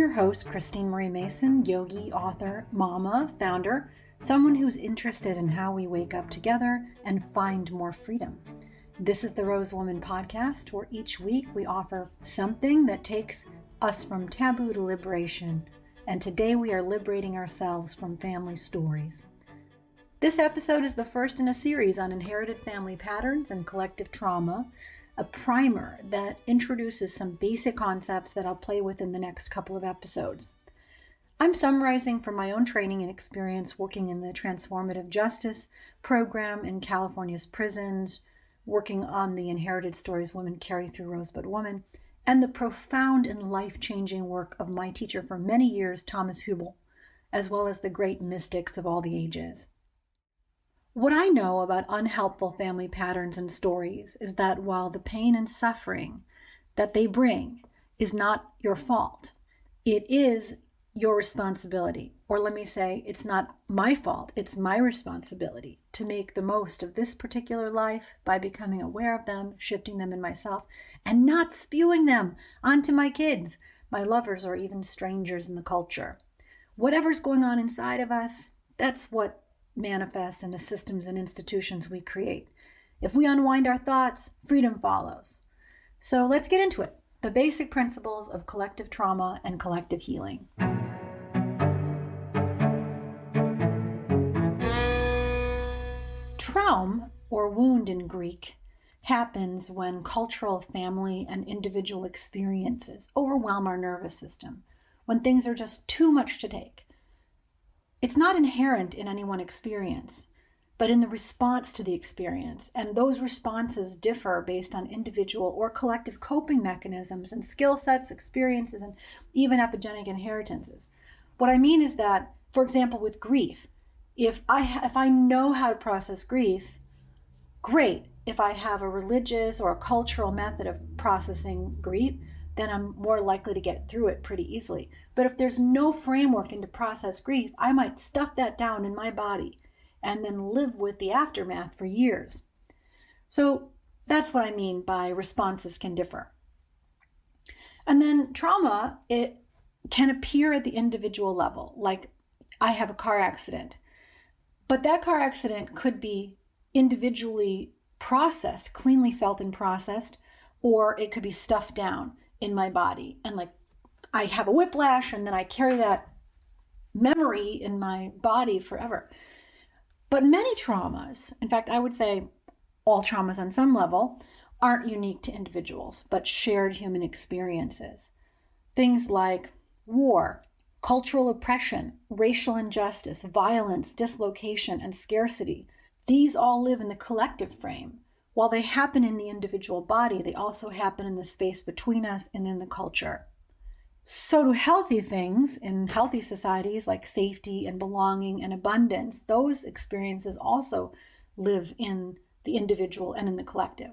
your host, Christine Marie Mason, yogi, author, mama, founder, someone who's interested in how we wake up together and find more freedom. This is the Rose Woman podcast, where each week we offer something that takes us from taboo to liberation. And today we are liberating ourselves from family stories. This episode is the first in a series on inherited family patterns and collective trauma, a primer that introduces some basic concepts that I'll play with in the next couple of episodes. I'm summarizing from my own training and experience working in the transformative justice program in California's prisons, working on the inherited stories women carry through Rosebud Woman, and the profound and life-changing work of my teacher for many years, Thomas Heubl, as well as the great mystics of all the ages. What I know about unhelpful family patterns and stories is that while the pain and suffering that they bring is not your fault, it is your responsibility. Or let me say, it's not my fault, it's my responsibility to make the most of this particular life by becoming aware of them, shifting them in myself, and not spewing them onto my kids, my lovers, or even strangers in the culture. Whatever's going on inside of us, that's what manifests in the systems and institutions we create. If we unwind our thoughts, freedom follows. So let's get into it. The basic principles of collective trauma and collective healing. Trauma, or wound in Greek, happens when cultural, family, and individual experiences overwhelm our nervous system, when things are just too much to take. It's not inherent in any one experience, but in the response to the experience, and those responses differ based on individual or collective coping mechanisms and skill sets, experiences, and even epigenetic inheritances. What I mean is that, for example, with grief, if I know how to process grief, great. If I have a religious or a cultural method of processing grief, then I'm more likely to get through it pretty easily. But if there's no framework into process grief, I might stuff that down in my body and then live with the aftermath for years. So that's what I mean by responses can differ. And then trauma, it can appear at the individual level, like I have a car accident. But that car accident could be individually processed, cleanly felt and processed, or it could be stuffed down in my body. And like I have a whiplash and then I carry that memory in my body forever. But many traumas, in fact, I would say all traumas on some level, aren't unique to individuals, but shared human experiences. Things like war, cultural oppression, racial injustice, violence, dislocation, and scarcity. These all live in the collective frame. While they happen in the individual body, they also happen in the space between us and in the culture. So do healthy things in healthy societies like safety and belonging and abundance. Those experiences also live in the individual and in the collective.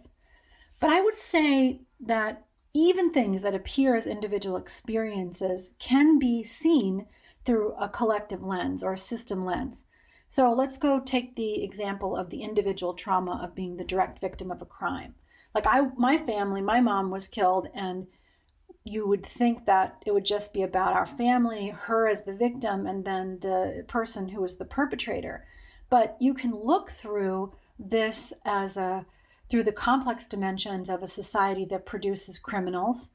But I would say that even things that appear as individual experiences can be seen through a collective lens or a system lens. So let's go take the example of the individual trauma of being the direct victim of a crime. Like my family, my mom was killed, and you would think that it would just be about our family, her as the victim, and then the person who was the perpetrator. But you can look through this through the complex dimensions of a society that produces criminals.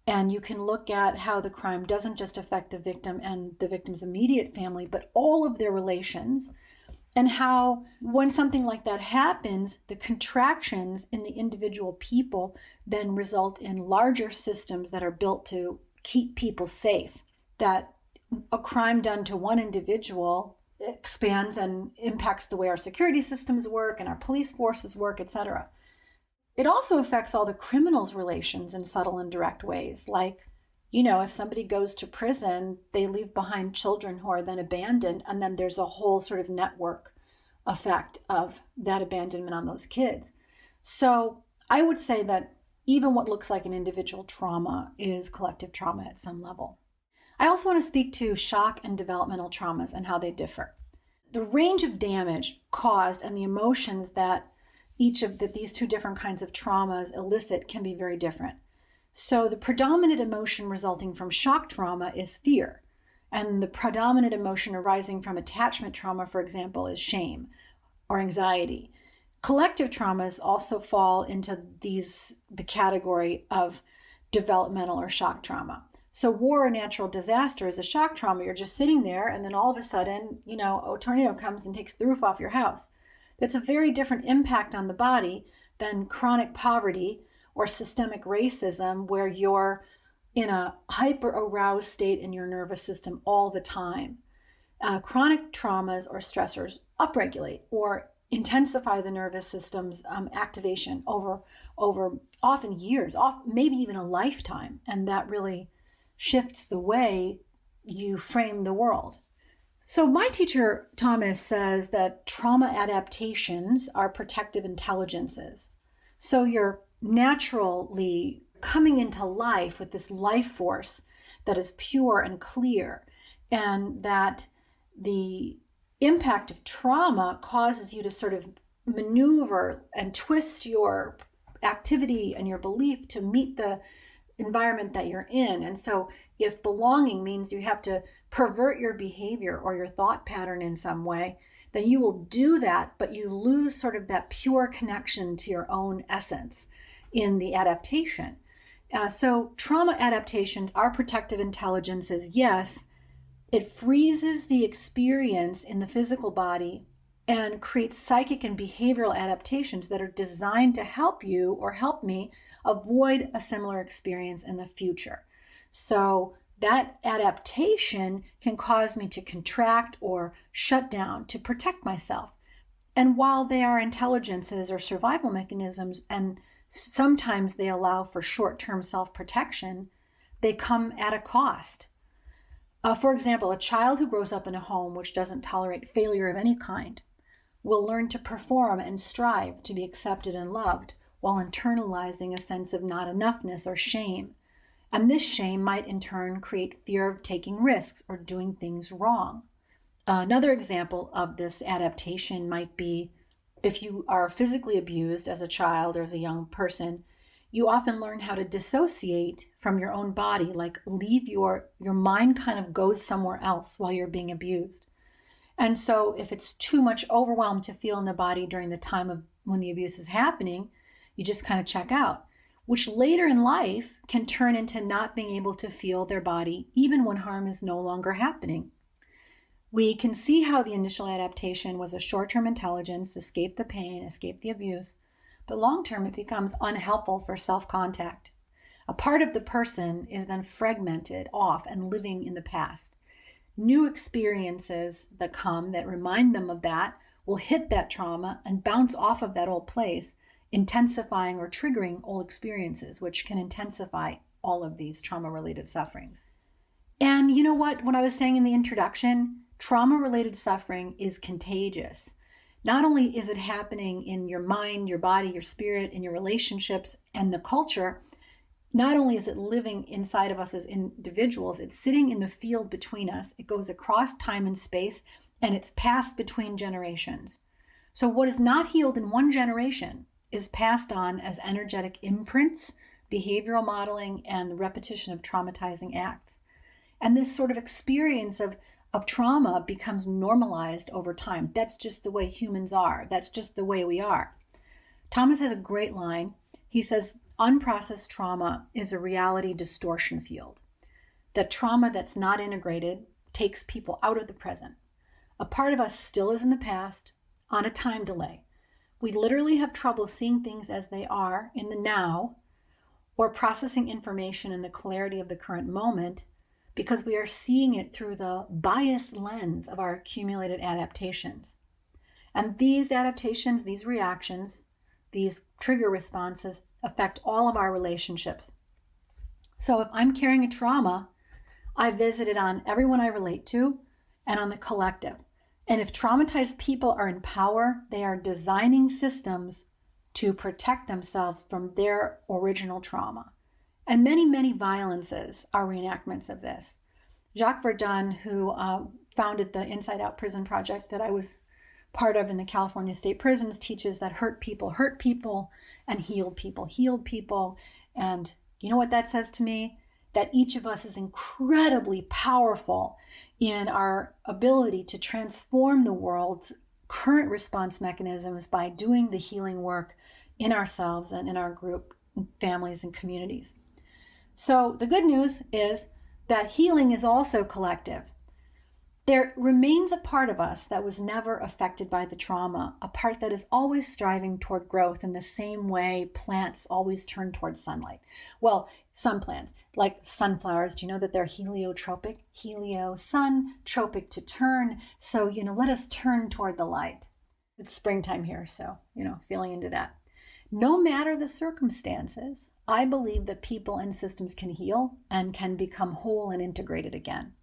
And you can look at how the crime doesn't just affect the victim and the victim's immediate family, but all of their relations, and how when something like that happens, the contractions in the individual people then result in larger systems that are built to keep people safe. That a crime done to one individual expands and impacts the way our security systems work and our police forces work, etc. It also affects all the criminals' relations in subtle and direct ways. Like, if somebody goes to prison, they leave behind children who are then abandoned, and then there's a whole sort of network effect of that abandonment on those kids. So I would say that even what looks like an individual trauma is collective trauma at some level. I also want to speak to shock and developmental traumas and how they differ. The range of damage caused and the emotions that each of these two different kinds of traumas elicit can be very different. So the predominant emotion resulting from shock trauma is fear. And the predominant emotion arising from attachment trauma, for example, is shame or anxiety. Collective traumas also fall into the category of developmental or shock trauma. So war or natural disaster is a shock trauma. You're just sitting there and then all of a sudden, a tornado comes and takes the roof off your house. That's a very different impact on the body than chronic poverty or systemic racism, where you're in a hyper-aroused state in your nervous system all the time. Chronic traumas or stressors upregulate or intensify the nervous system's activation over often years, maybe even a lifetime, and that really shifts the way you frame the world. So my teacher, Thomas, says that trauma adaptations are protective intelligences. So you're naturally coming into life with this life force that is pure and clear, and that the impact of trauma causes you to sort of maneuver and twist your activity and your belief to meet the environment that you're in. And so if belonging means you have to pervert your behavior or your thought pattern in some way, then you will do that, but you lose sort of that pure connection to your own essence in the adaptation. So trauma adaptations are protective intelligences, yes. It freezes the experience in the physical body and creates psychic and behavioral adaptations that are designed to help you or help me avoid a similar experience in the future. So that adaptation can cause me to contract or shut down to protect myself. And while they are intelligences or survival mechanisms, and sometimes they allow for short-term self-protection, they come at a cost. For example, a child who grows up in a home which doesn't tolerate failure of any kind will learn to perform and strive to be accepted and loved while internalizing a sense of not enoughness or shame. And this shame might in turn create fear of taking risks or doing things wrong. Another example of this adaptation might be if you are physically abused as a child or as a young person, you often learn how to dissociate from your own body, like leave your mind kind of goes somewhere else while you're being abused. And so if it's too much overwhelm to feel in the body during the time of when the abuse is happening, you just kind of check out, which later in life can turn into not being able to feel their body even when harm is no longer happening. We can see how the initial adaptation was a short-term intelligence, escape the pain, escape the abuse, but long-term it becomes unhelpful for self-contact. A part of the person is then fragmented off and living in the past. New experiences that come that remind them of that will hit that trauma and bounce off of that old place, intensifying or triggering old experiences, which can intensify all of these trauma-related sufferings. And you know what I was saying in the introduction, trauma-related suffering is contagious. Not only is it happening in your mind, your body, your spirit, in your relationships, and the culture, not only is it living inside of us as individuals, it's sitting in the field between us. It goes across time and space, and it's passed between generations. So what is not healed in one generation is passed on as energetic imprints, behavioral modeling, and the repetition of traumatizing acts. And this sort of experience of trauma becomes normalized over time. That's just the way humans are. That's just the way we are. Thomas has a great line. He says, unprocessed trauma is a reality distortion field. That trauma that's not integrated takes people out of the present. A part of us still is in the past, on a time delay. We literally have trouble seeing things as they are in the now, or processing information in the clarity of the current moment, because we are seeing it through the biased lens of our accumulated adaptations. And these adaptations, these reactions, these trigger responses affect all of our relationships. So if I'm carrying a trauma, I visit it on everyone I relate to and on the collective. And if traumatized people are in power, they are designing systems to protect themselves from their original trauma. And many, many violences are reenactments of this. Jacques Verdun, who founded the Inside Out Prison Project that I was part of in the California State Prisons, teaches that hurt people, and healed people, and You know what that says to me? That each of us is incredibly powerful in our ability to transform the world's current response mechanisms by doing the healing work in ourselves and in our group, families, and communities. So the good news is that healing is also collective. There remains a part of us that was never affected by the trauma, a part that is always striving toward growth in the same way plants always turn toward sunlight. Well, some plants, like sunflowers, do you know that they're heliotropic? Helio, sun, tropic to turn. So, let us turn toward the light. It's springtime here, so, feeling into that. No matter the circumstances, I believe that people and systems can heal and can become whole and integrated again.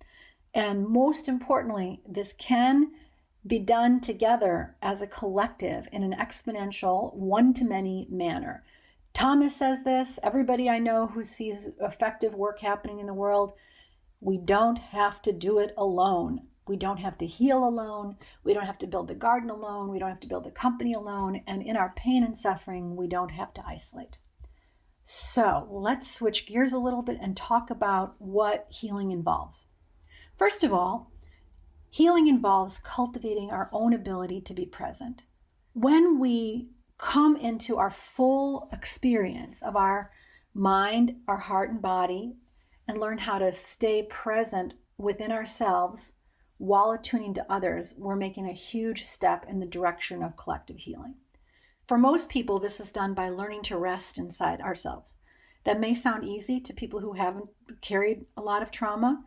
And most importantly, this can be done together as a collective in an exponential one-to-many manner. Thomas says this, everybody I know who sees effective work happening in the world, we don't have to do it alone. We don't have to heal alone. We don't have to build the garden alone. We don't have to build the company alone. And in our pain and suffering, we don't have to isolate. So let's switch gears a little bit and talk about what healing involves. First of all, healing involves cultivating our own ability to be present. When we come into our full experience of our mind, our heart, and body, and learn how to stay present within ourselves while attuning to others, we're making a huge step in the direction of collective healing. For most people, this is done by learning to rest inside ourselves. That may sound easy to people who haven't carried a lot of trauma,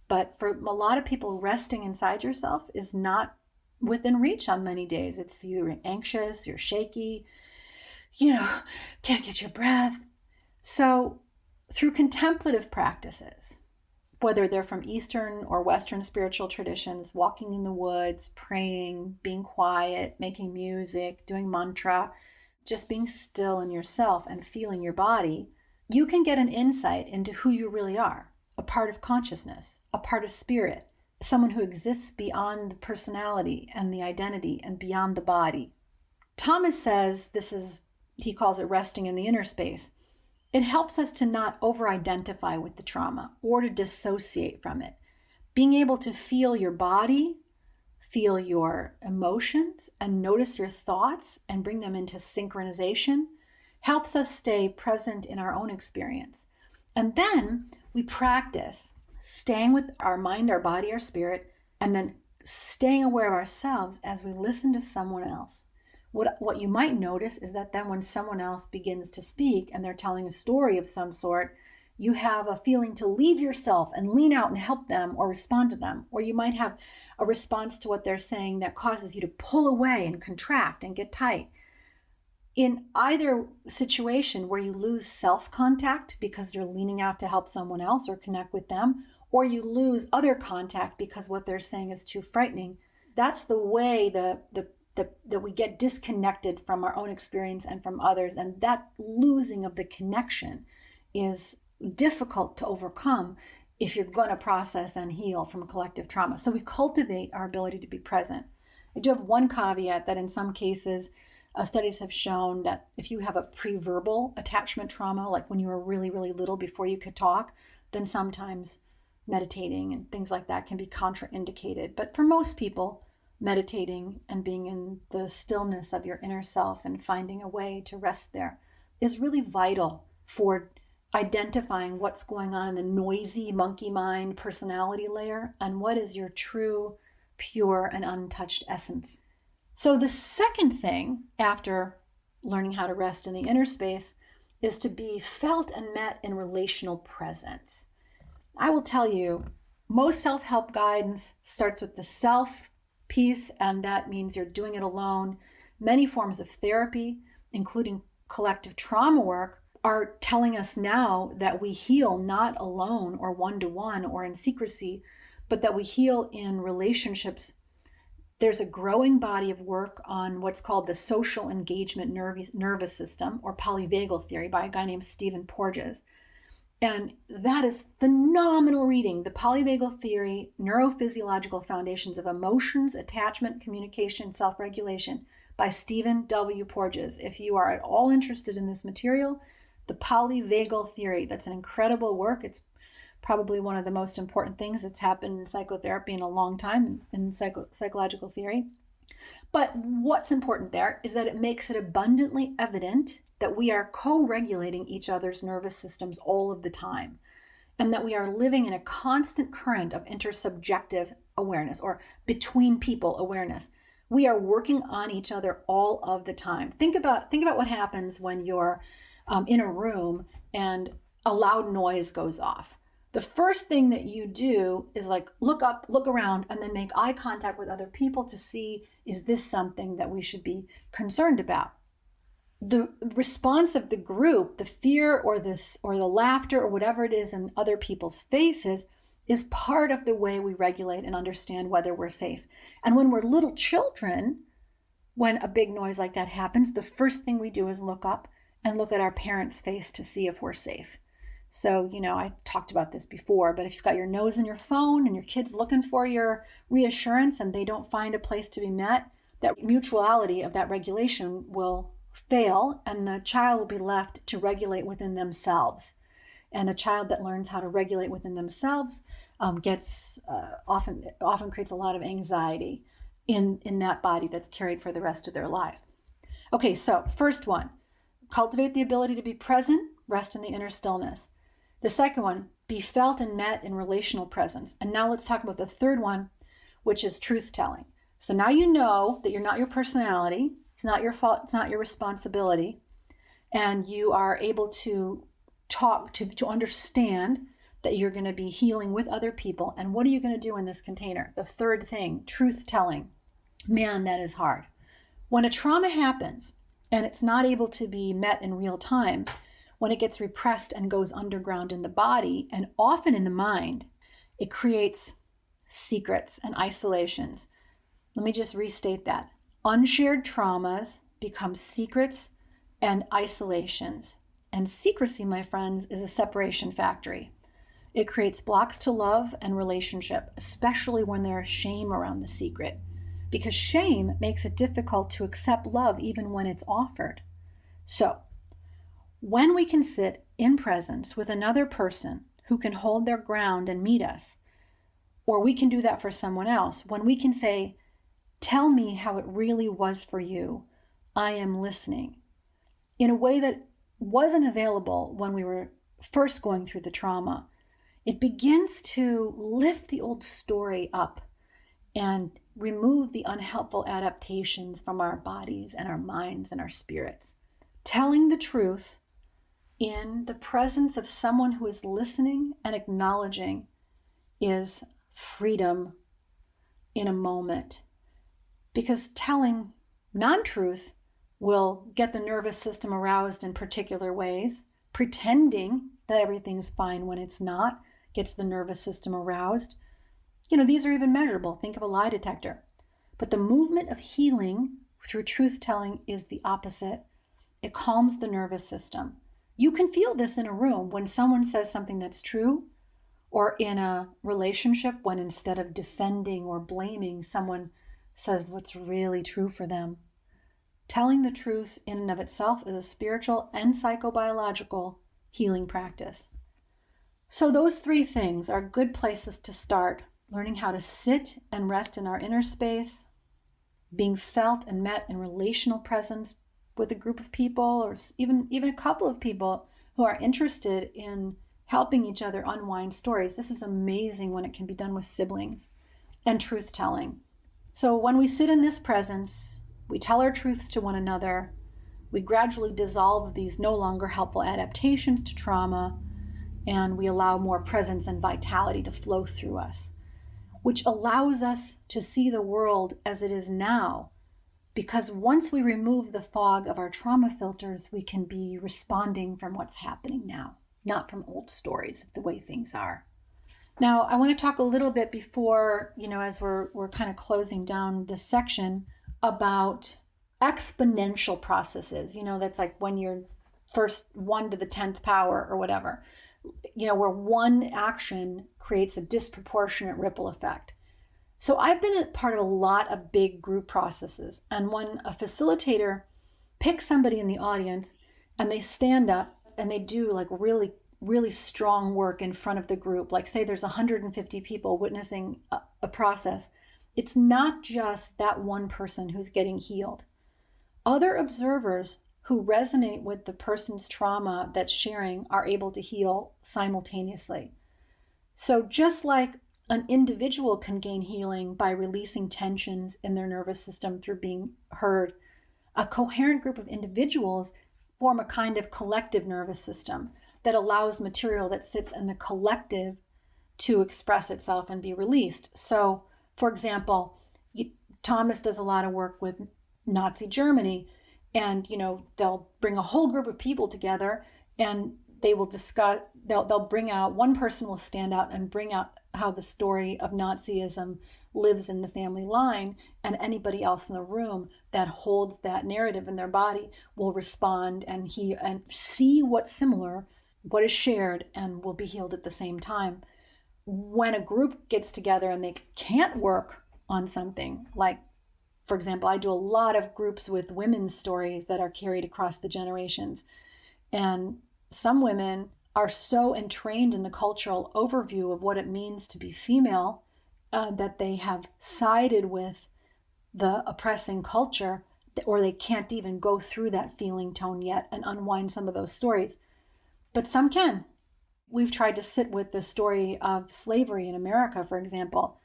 but for a lot of people, resting inside yourself is not within reach on many days. It's you're anxious, you're shaky, can't get your breath. So through contemplative practices, whether they're from Eastern or Western spiritual traditions, walking in the woods, praying, being quiet, making music, doing mantra, just being still in yourself and feeling your body, you can get an insight into who you really are. A part of consciousness, a part of spirit, someone who exists beyond the personality and the identity and beyond the body. Thomas says he calls it resting in the inner space. It helps us to not over-identify with the trauma or to dissociate from it. Being able to feel your body, feel your emotions, and notice your thoughts and bring them into synchronization helps us stay present in our own experience. And then we practice staying with our mind, our body, our spirit, and then staying aware of ourselves as we listen to someone else. What you might notice is that then when someone else begins to speak and they're telling a story of some sort, you have a feeling to leave yourself and lean out and help them or respond to them. Or you might have a response to what they're saying that causes you to pull away and contract and get tight. In either situation where you lose self-contact because you're leaning out to help someone else or connect with them, or you lose other contact because what they're saying is too frightening, that's the way that we get disconnected from our own experience and from others. And that losing of the connection is difficult to overcome if you're going to process and heal from collective trauma. So we cultivate our ability to be present. I do have one caveat that in some cases, studies have shown that if you have a pre-verbal attachment trauma, like when you were really, really little before you could talk, then sometimes meditating and things like that can be contraindicated. But for most people, meditating and being in the stillness of your inner self and finding a way to rest there is really vital for identifying what's going on in the noisy monkey mind personality layer and what is your true, pure, and untouched essence. So the second thing after learning how to rest in the inner space is to be felt and met in relational presence. I will tell you, most self-help guidance starts with the self piece, and that means you're doing it alone. Many forms of therapy, including collective trauma work, are telling us now that we heal not alone or one-to-one or in secrecy, but that we heal in relationships. There's a growing body of work on what's called the social engagement nervous system, or Polyvagal Theory, by a guy named Porges. And that is phenomenal reading. The Polyvagal Theory, Neurophysiological Foundations of Emotions, Attachment, Communication, Self-Regulation by Stephen W. Porges. If you are at all interested in this material, the Polyvagal Theory. That's an incredible work. It's probably one of the most important things that's happened in psychotherapy in a long time, in psychological theory. But what's important there is that it makes it abundantly evident that we are co-regulating each other's nervous systems all of the time, and that we are living in a constant current of intersubjective awareness, or between people awareness. We are working on each other all of the time. Think about what happens when you're in a room and a loud noise goes off. The first thing that you do is like look up, look around, and then make eye contact with other people to see, is this something that we should be concerned about? The response of the group, the fear or the laughter or whatever it is in other people's faces, is part of the way we regulate and understand whether we're safe. And when we're little children, when a big noise like that happens, the first thing we do is look up and look at our parents' face to see if we're safe. So, I talked about this before, but if you've got your nose in your phone and your kid's looking for your reassurance and they don't find a place to be met, that mutuality of that regulation will fail and the child will be left to regulate within themselves. And a child that learns how to regulate within themselves gets often creates a lot of anxiety in that body that's carried for the rest of their life. Okay, so first one, cultivate the ability to be present, rest in the inner stillness. The second one, be felt and met in relational presence. And now let's talk about the third one, which is truth-telling. So now you know that you're not your personality, it's not your fault, it's not your responsibility, and you are able to talk, to understand that you're going to be healing with other people. And what are you going to do in this container? The third thing, truth-telling. Man, that is hard. When a trauma happens and it's not able to be met in real time, when it gets repressed and goes underground in the body and often in the mind, it creates secrets and isolations. Let me just restate that. Unshared traumas become secrets and isolations. And secrecy, my friends, is a separation factory. It creates blocks to love and relationship, especially when there is shame around the secret, because shame makes it difficult to accept love even when it's offered. So, when we can sit in presence with another person who can hold their ground and meet us, or we can do that for someone else, when we can say, tell me how it really was for you, I am listening, in a way that wasn't available when we were first going through the trauma, it begins to lift the old story up and remove the unhelpful adaptations from our bodies and our minds and our spirits. Telling the truth in the presence of someone who is listening and acknowledging is freedom in a moment. Because telling non-truth will get the nervous system aroused in particular ways. Pretending that everything's fine when it's not gets the nervous system aroused. These are even measurable. Think of a lie detector. But the movement of healing through truth-telling is the opposite. It calms the nervous system. You can feel this in a room when someone says something that's true, or in a relationship when instead of defending or blaming, someone says what's really true for them. Telling the truth in and of itself is a spiritual and psychobiological healing practice. So those three things are good places to start: learning how to sit and rest in our inner space, being felt and met in relational presence with a group of people, or even a couple of people who are interested in helping each other unwind stories. This is amazing when it can be done with siblings. And truth-telling. So when we sit in this presence, we tell our truths to one another, we gradually dissolve these no longer helpful adaptations to trauma, and we allow more presence and vitality to flow through us, which allows us to see the world as it is now. Because once we remove the fog of our trauma filters, we can be responding from what's happening now, not from old stories of the way things are. Now, I want to talk a little bit before, as we're kind of closing down this section, about exponential processes. That's like when you're first 1 to the 10th power or whatever, where one action creates a disproportionate ripple effect. So I've been a part of a lot of big group processes. And when a facilitator picks somebody in the audience and they stand up and they do like really, really strong work in front of the group, like say there's 150 people witnessing a process, it's not just that one person who's getting healed. Other observers who resonate with the person's trauma that's sharing are able to heal simultaneously. So just like an individual can gain healing by releasing tensions in their nervous system through being heard, a coherent group of individuals form a kind of collective nervous system that allows material that sits in the collective to express itself and be released. So, for example, Thomas does a lot of work with Nazi Germany, and they'll bring a whole group of people together, and they will discuss. They'll bring out, one person will stand out and bring out how the story of Nazism lives in the family line, and anybody else in the room that holds that narrative in their body will respond and see what's similar, what is shared, and will be healed at the same time. When a group gets together and they can't work on something, like, for example, I do a lot of groups with women's stories that are carried across the generations, and some women are so entrained in the cultural overview of what it means to be female that they have sided with the oppressing culture, or they can't even go through that feeling tone yet and unwind some of those stories. But some can. We've tried to sit with the story of slavery in America, for example,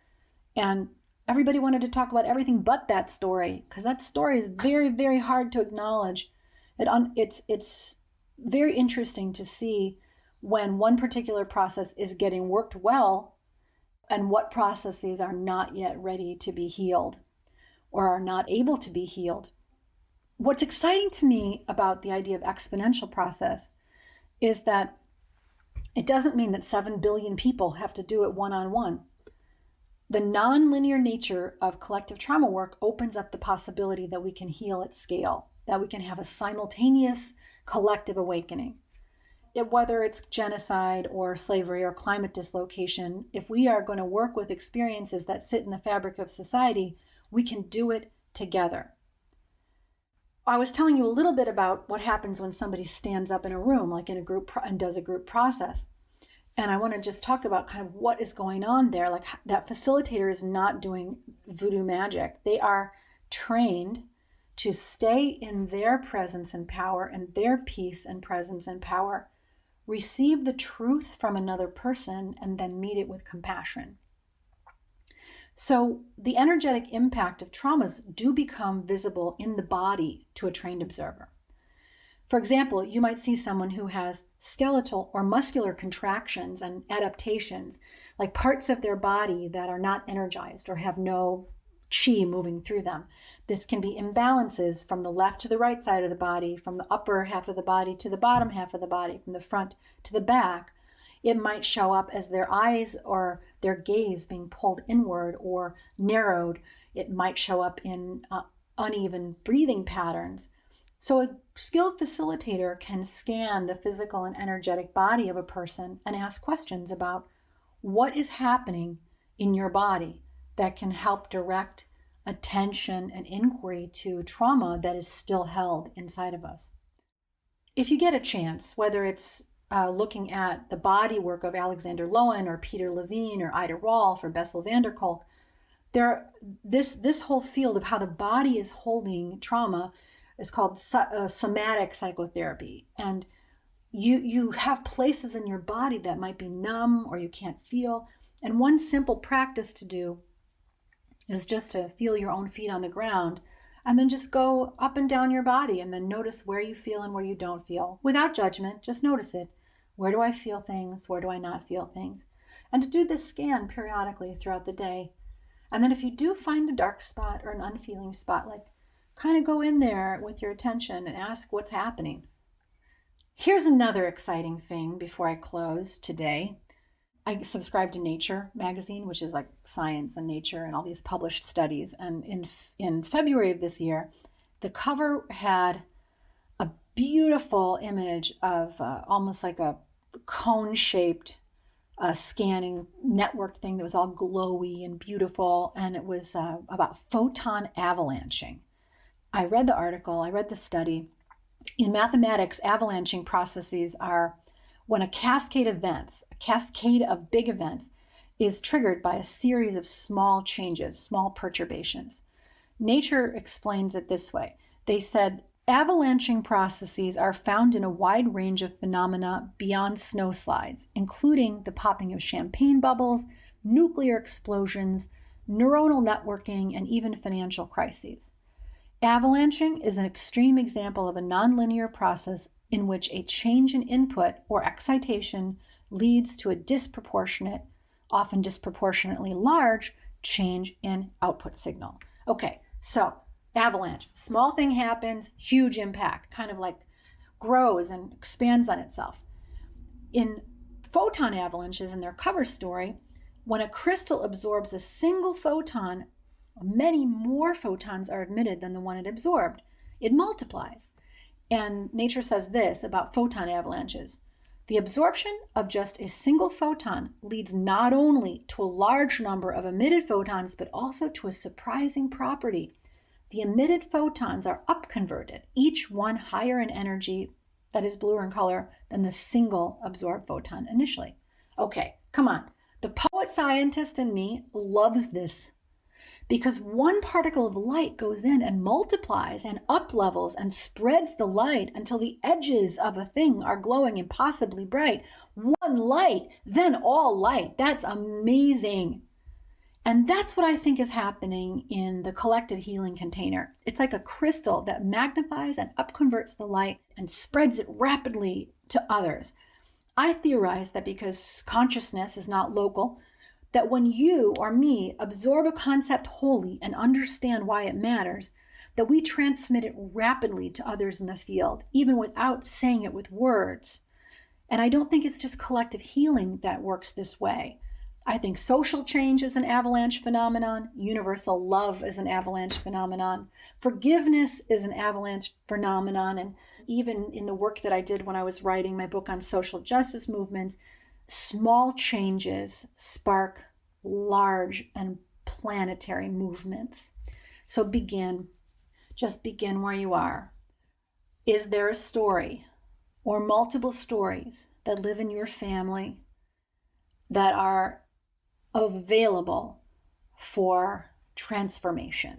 and everybody wanted to talk about everything but that story, because that story is very, very hard to acknowledge. It's very interesting to see when one particular process is getting worked well and what processes are not yet ready to be healed or are not able to be healed. What's exciting to me about the idea of exponential process is that it doesn't mean that 7 billion people have to do it one-on-one. The nonlinear nature of collective trauma work opens up the possibility that we can heal at scale, that we can have a simultaneous collective awakening. Whether it's genocide or slavery or climate dislocation, if we are going to work with experiences that sit in the fabric of society, we can do it together. I was telling you a little bit about what happens when somebody stands up in a room, like in a group, and does a group process. And I want to just talk about kind of what is going on there. Like, that facilitator is not doing voodoo magic. They are trained to stay in their presence and power and their peace and presence and power, receive the truth from another person, and then meet it with compassion. So the energetic impact of traumas do become visible in the body to a trained observer. For example, you might see someone who has skeletal or muscular contractions and adaptations, like parts of their body that are not energized or have no chi moving through them. This can be imbalances from the left to the right side of the body, from the upper half of the body to the bottom half of the body, from the front to the back. It might show up as their eyes or their gaze being pulled inward or narrowed. It might show up in uneven breathing patterns. So a skilled facilitator can scan the physical and energetic body of a person and ask questions about what is happening in your body that can help direct attention and inquiry to trauma that is still held inside of us. If you get a chance, whether it's looking at the body work of Alexander Lowen or Peter Levine or Ida Rolf or Bessel van der Kolk, this whole field of how the body is holding trauma is called somatic psychotherapy. And you have places in your body that might be numb or you can't feel. And one simple practice to do is just to feel your own feet on the ground, and then just go up and down your body and then notice where you feel and where you don't feel. Without judgment, just notice it. Where do I feel things? Where do I not feel things? And to do this scan periodically throughout the day. And then if you do find a dark spot or an unfeeling spot, like, kind of go in there with your attention and ask what's happening. Here's another exciting thing before I close today. I subscribe to Nature magazine, which is like science and nature and all these published studies. And in February of this year, the cover had a beautiful image of almost like a cone-shaped scanning network thing that was all glowy and beautiful. And it was about photon avalanching. I read the article, I read the study, In mathematics, avalanching processes are when a cascade of big events, is triggered by a series of small changes, small perturbations. Nature explains it this way. They said, avalanching processes are found in a wide range of phenomena beyond snowslides, including the popping of champagne bubbles, nuclear explosions, neuronal networking, and even financial crises. Avalanching is an extreme example of a nonlinear process in which a change in input or excitation leads to a disproportionate, often disproportionately large, change in output signal. Okay, so avalanche, small thing happens, huge impact, kind of like grows and expands on itself. In photon avalanches, in their cover story, when a crystal absorbs a single photon, many more photons are emitted than the one it absorbed. It multiplies. And nature says this about photon avalanches. The absorption of just a single photon leads not only to a large number of emitted photons, but also to a surprising property. The emitted photons are upconverted, each one higher in energy, that is bluer in color, than the single absorbed photon initially. Okay, come on. The poet scientist in me loves this, because one particle of light goes in and multiplies and uplevels and spreads the light until the edges of a thing are glowing impossibly bright. One light, then all light. That's amazing. And that's what I think is happening in the collective healing container. It's like a crystal that magnifies and upconverts the light and spreads it rapidly to others. I theorize that because consciousness is not local, that when you or me absorb a concept wholly and understand why it matters, that we transmit it rapidly to others in the field, even without saying it with words. And I don't think it's just collective healing that works this way. I think social change is an avalanche phenomenon. Universal love is an avalanche phenomenon. Forgiveness is an avalanche phenomenon. And even in the work that I did when I was writing my book on social justice movements, small changes spark large and planetary movements. So just begin where you are. Is there a story or multiple stories that live in your family that are available for transformation?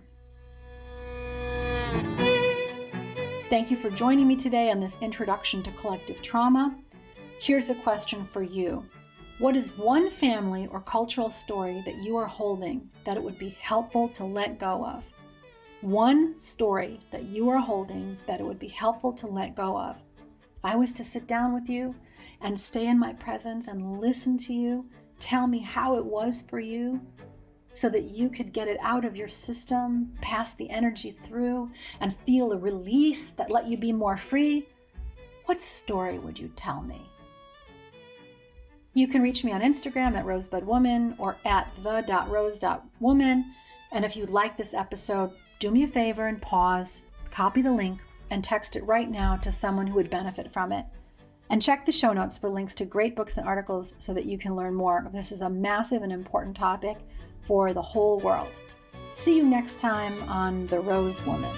Thank you for joining me today on this introduction to collective trauma. Here's a question for you. What is one family or cultural story that you are holding that it would be helpful to let go of? One story that you are holding that it would be helpful to let go of. If I was to sit down with you and stay in my presence and listen to you, tell me how it was for you so that you could get it out of your system, pass the energy through, and feel a release that let you be more free, what story would you tell me? You can reach me on Instagram at rosebudwoman or at the.rose.woman. And if you like this episode, do me a favor and pause, copy the link, and text it right now to someone who would benefit from it. And check the show notes for links to great books and articles so that you can learn more. This is a massive and important topic for the whole world. See you next time on The Rose Woman.